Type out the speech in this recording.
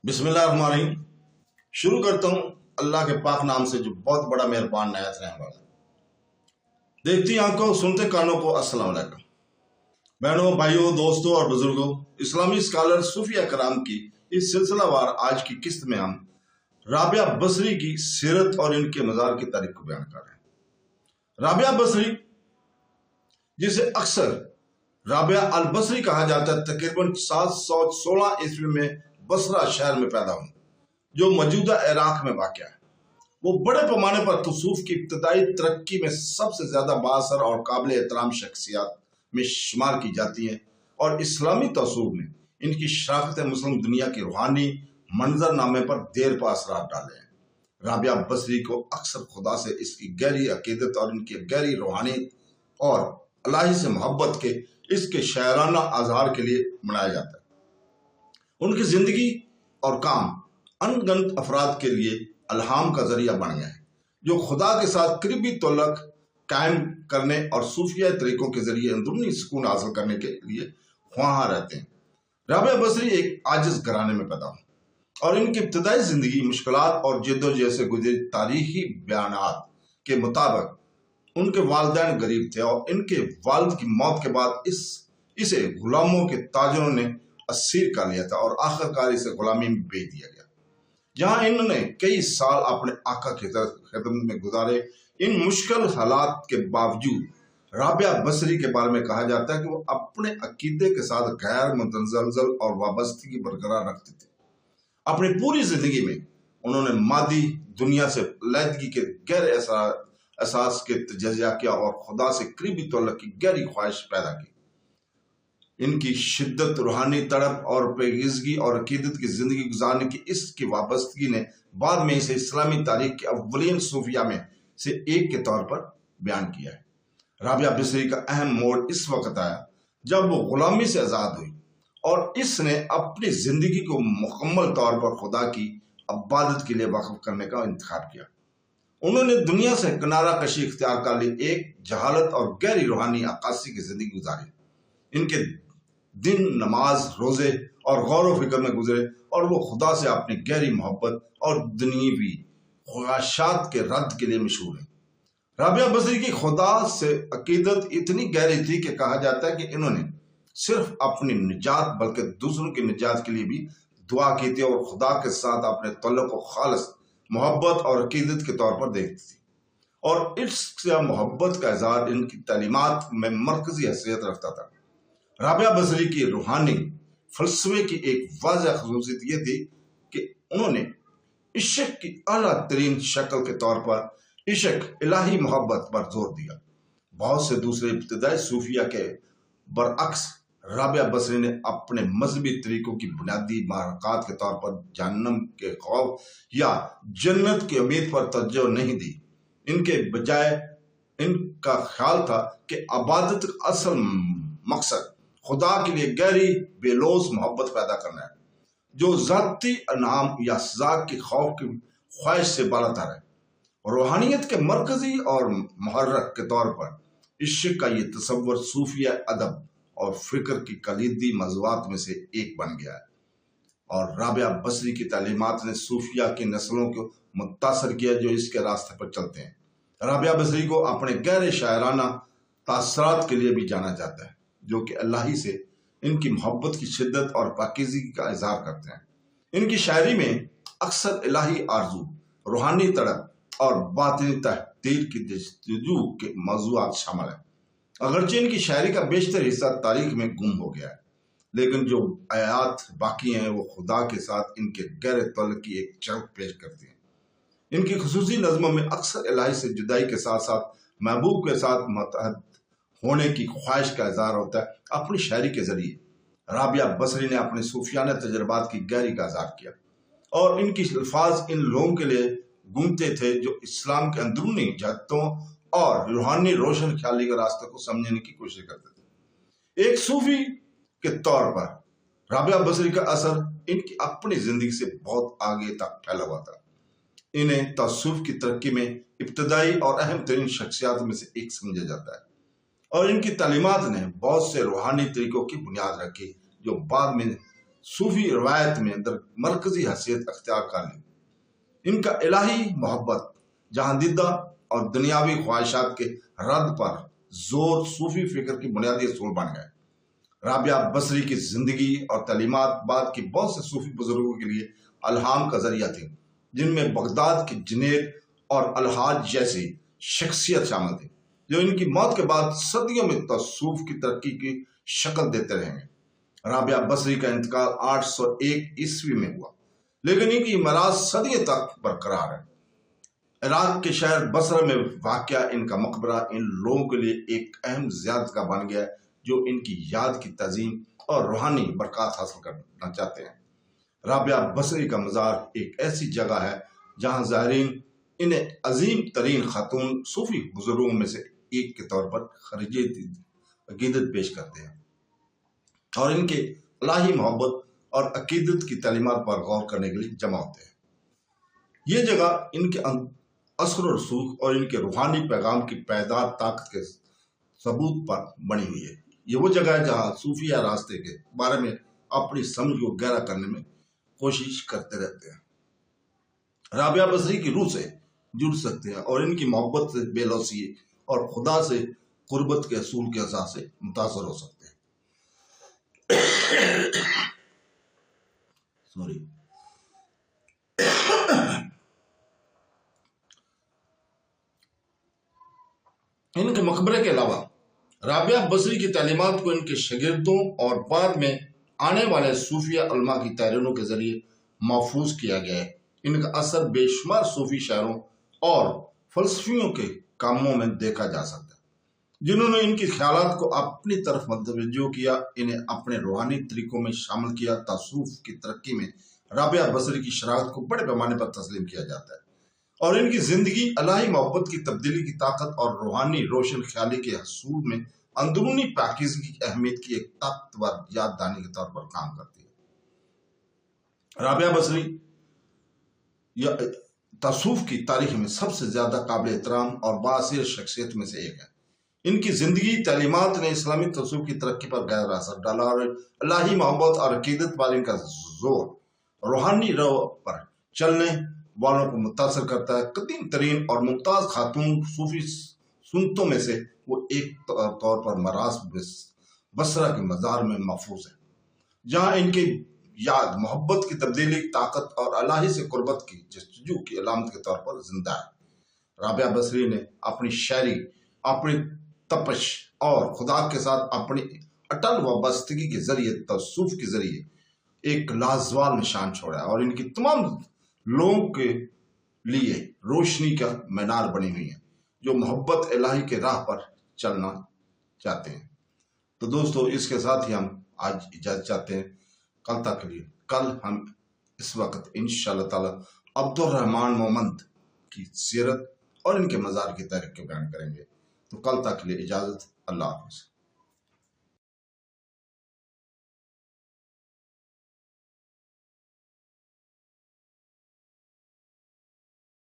बिस्मिल्लाहिर्रहमानिर्रहीम। शुरू करता हूँ अल्लाह के पाक नाम से जो बहुत बड़ा मेहरबान नहायत रहने वाला है। देखती आंखों सुनते कानों को अस्सलाम वालेकुम। बहनों, भाइयों, दोस्तों और बुजुर्गों, इस्लामी स्कॉलर सूफिया कराम की इस सिलसिलावार आज की किस्त में हम राबिया बसरी की सीरत और इनके मज़ार की तारीख को बयान कर रहे हैं। राबिया बसरी, जिसे अक्सर राबिया अल बसरी कहा जाता है, तकरीबन 716 ईस्वी में बसरा शहर में पैदा हुई, जो मौजूदा इराक में वाक़या है। वो बड़े पैमाने पर तसूफ की इब्तदाई तरक्की में सबसे ज्यादा बाअसर और काबिल एहतराम शख्सियात में शुमार की जाती हैं, और इस्लामी तसूफ ने इनकी शराकत मुस्लिम दुनिया की रूहानी मंजरनामे पर देर पा असरार डाले हैं। राबिया बसरी को अक्सर खुदा से इसकी गहरी अकीदत और इनकी गहरी रूहानी और अल्लाह से मोहब्बत के इसके शायराना आज़हार के लिए मनाया जाता है। उनकी जिंदगी और काम अनगिनत अफराद के लिए अल्हाम का जरिया बन गए हैं, जो खुदा के साथ करीबी तल्लुक़ कायम करने और सूफिया तरीकों के जरिए अंदरूनी सुकून हासिल करने के लिए ख्वाहां रहते हैं। राबिया बसरी एक आजिज घराने में पैदा हुई और इनकी इब्तदाई जिंदगी मुश्किलात और जद्दोजहद से गुजरी। तारीखी बयानात के मुताबिक उनके वालिदैन गरीब थे और इनके वालिद की मौत के बाद इसे गुलामों के ताजरों ने असीर कर लिया था और आखिरकार इसे गुलामी में बेच दिया गया, जहां इन्होंने कई साल अपने आका की खिदमत में गुजारे। इन मुश्किल हालात के बावजूद राबिया बसरी के बारे में कहा जाता है कि वो अपने अकीदे के साथ गैर मुतज़लज़ल और वाबस्तगी बरकरार रखते थे। अपनी पूरी जिंदगी में उन्होंने मादी दुनिया से लैदगी के गैर एहसास के तजज़िया किया और खुदा से करीबी तल्लुक़ की गहरी ख्वाहिश पैदा की। इनकी शिद्दत, रूहानी तड़प और पेगीज़गी और अकीदत की जिंदगी गुजारने की इसकी वाबस्तगी ने बाद में इसे इस्लामी तारीख के अव्वलीन सूफिया में से एक के तौर पर बयान किया है। राबिया बसरी का अहम मोड़ इस वक्त आया जब वो गुलामी से आज़ाद हुई और इसने अपनी जिंदगी को मुकम्मल तौर पर खुदा की इबादत के लिए वक्फ करने का इंतखाब किया। उन्होंने दुनिया से किनारा कशी इख्तियार कर ली, एक जहालत और गहरी रूहानी अक्कासी की जिंदगी गुजारी। इनके दिन नमाज, रोजे और गौर व फिक्र में गुजरे और वो खुदा से अपनी गहरी मोहब्बत और दुनियावी ख्वाहिशात के रद्द के लिए मशहूर है। राबिया बसरी की खुदा से अकीदत इतनी गहरी थी कि कहा जाता है कि इन्होंने सिर्फ अपनी निजात बल्कि दूसरों की निजात के लिए भी दुआ की थी और खुदा के साथ अपने तल्लुक़ को खालिस मोहब्बत और अकीदत के तौर पर देखती थी, और इश्क या मोहब्बत का इज़हार इनकी तालीमात में मरकजी हैसियत रखता था। राबिया बसरी की रूहानी फलसफे की एक वाज़ेह ख़ुसूसियत यह थी कि उन्होंने इश्क की आला तरीन शक्ल के तौर पर इश्क इलाही मोहब्बत पर जोर दिया। बहुत से दूसरे इब्तदाई सूफिया के बरअक्स राबिया बसरी ने अपने मजहबी तरीकों की बुनियादी महरक़ात के तौर पर जहन्नम के खौफ या जन्नत की उम्मीद पर तवज्जो नहीं दी। इनके बजाय इनका ख्याल था कि इबादत का असल मकसद खुदा के लिए गहरी बेलोस मोहब्बत पैदा करना है, जो ज़ाती इनाम या सज़ा के खौफ की ख्वाहिश से बालातर है। रूहानियत के मरकजी और मुहर्रक के तौर पर इश्क का ये तसव्वुर सूफिया अदब और फिक्र की कलीदी मज़ूआत में से एक बन गया है, और राबिया बसरी की तालीमात ने सूफिया की नस्लों को मुतासर किया जो इसके रास्ते पर चलते हैं। राबिया बसरी को अपने गहरे शायराना तासरात के लिए भी जाना जाता है, जो कि अल्लाह से इनकी मोहब्बत की शिद्दत और पाकीज़गी का इज़हार करते हैं। इनकी शायरी में अक्सर इलाही आरज़ू, रूहानी तड़प और बातिनी तहदीर की जस्तजू के मौज़ूआत शामिल हैं। अगरचे इनकी शायरी का बेशतर हिस्सा तारीख में गुम हो गया है, लेकिन जो आयात बाकी हैं वो खुदा के साथ इनके गहरे तल्लुक़ की एक झलक पेश करती हैं। इनकी खुसूसी नज़्मों में अक्सर इलाही से जुदाई के साथ साथ महबूब के साथ मुत्तहद होने की ख्वाहिश का इज़हार होता है। अपनी शायरी के जरिए राबिया बसरी ने अपने सूफियाना तजर्बात की गहरी का इज़हार किया, और इनकी अल्फाज इन लोगों के लिए गूंजते थे जो इस्लाम के अंदरूनी जहतों और रूहानी रोशन ख्याली के रास्ते को समझने की कोशिश करते थे। एक सूफी के तौर पर राबिया बसरी का असर इनकी अपनी जिंदगी से बहुत आगे तक फैला हुआ था। इन्हें तसव्वुफ की तरक्की में इब्तदाई और अहम तरीन शख्सियात में से एक समझा जाता है, और इनकी तालीमात ने बहुत से रूहानी तरीकों की बुनियाद रखी जो बाद में صوفی روایت میں مرکزی حیثیت اختیار کر لی۔ ان کا الہی محبت، جہاں دیدہ اور دنیاوی خواہشات کے رد پر زور صوفی فکر کی بنیادی اصول بن گئے۔ رابعہ بصری کی زندگی اور تعلیمات بعد کے بہت سے صوفی بزرگوں کے لیے الہام کا ذریعہ تھی، جن میں بغداد کی جنید اور الحاج جیسی شخصیت شامل تھی، جو ان کی موت کے بعد صدیوں میں تصوف کی ترقی کی شکل دیتے رہیں گے۔ رابعہ بصری کا انتقال 801 عیسوی میں ہوا، لیکن ان کی میراث صدیوں تک برقرار ہے۔ عراق کے شہر بصرہ میں واقع ان کا مقبرہ ان لوگوں کے لیے ایک اہم زیارت گاہ بن گیا ہے جو ان کی یاد کی تعظیم اور روحانی برکات حاصل کرنا چاہتے ہیں۔ رابعہ بصری کا مزار ایک ایسی جگہ ہے جہاں زائرین انہیں عظیم ترین خاتون صوفی بزرگوں میں سے ایک کے طور پر خراج عقیدت پیش کرتے ہیں اور ان کے الہی محبت اور عقیدت کی تعلیمات پر غور کرنے کے لیے جمع ہوتے ہیں۔ یہ جگہ ان کے اثر و رسوخ اور ان کے روحانی پیغام کی پائیدار طاقت کے ثبوت پر بنی ہوئی ہے۔ یہ وہ جگہ ہے جہاں صوفیہ راستے کے بارے میں اپنی سمجھ کو گہرا کرنے میں کوشش کرتے رہتے ہیں، رابعہ بصری کی روح سے جڑ سکتے ہیں اور ان کی محبت سے بے لوثی اور خدا سے قربت کے اصول کے احساس سے متاثر ہو سکتے ہیں۔ ان کے مقبرے کے علاوہ رابعہ بصری کی تعلیمات کو ان کے شاگردوں اور بعد میں آنے والے صوفیہ علماء کی تحریروں کے ذریعے محفوظ کیا گیا ہے۔ ان کا اثر بے شمار صوفی شاعروں اور فلسفیوں کے کاموں میں دیکھا جا سکتا ہے، جنہوں نے ان کی خیالات کو اپنی طرف متوجہ کیا، انہیں اپنے روحانی طریقوں میں شامل کیا۔ تصوف کی ترقی میں رابعہ بصری کی شراکت کو بڑے پیمانے پر تسلیم کیا جاتا ہے اور ان کی زندگی الہی محبت کی تبدیلی کی طاقت اور روحانی روشن خیالی کے حصول میں اندرونی پاکیزگی کی اہمیت کی ایک طاقتور یاد دہانی کے طور پر کام کرتی ہے۔ رابعہ بصری تصوف کی تاریخ میں سب سے زیادہ قابل احترام اور بااثر شخصیت میں سے ایک ہے۔ ان کی زندگی تعلیمات نے اسلامی تصوف کی ترقی پر گہرا اثر ڈالا اور الہی محبت اور عقیدت پر ان کا زور روحانی راہ پر چلنے والوں کو متاثر کرتا ہے۔ قدیم ترین اور ممتاز خاتون صوفی سنتوں میں سے وہ ایک طور پر مراس بصرہ کے مزار میں محفوظ ہے، جہاں ان کی یاد محبت کی تبدیلی طاقت اور الہی سے قربت کی جستجو کی علامت کے طور پر زندہ ہے۔ رابعہ بصری نے اپنی شاعری، اپنی تپش اور خدا کے ساتھ اپنی اٹل وابستگی کے ذریعے تصوف کے ذریعے ایک لازوال نشان چھوڑا ہے اور ان کی تمام لوگوں کے لیے روشنی کا مینار بنی ہوئی ہیں جو محبت الہی کے راہ پر چلنا چاہتے ہیں۔ تو دوستو، اس کے ساتھ ہی ہم آج اجازت چاہتے ہیں، کل تک کے لیے۔ کل ہم اس وقت انشاءاللہ تعالی عبدالرحمن مومند کی سیرت اور ان کے مزار کی تاریخ کو بیان کریں گے۔ تو کل تک کے لیے اجازت، اللہ حافظ۔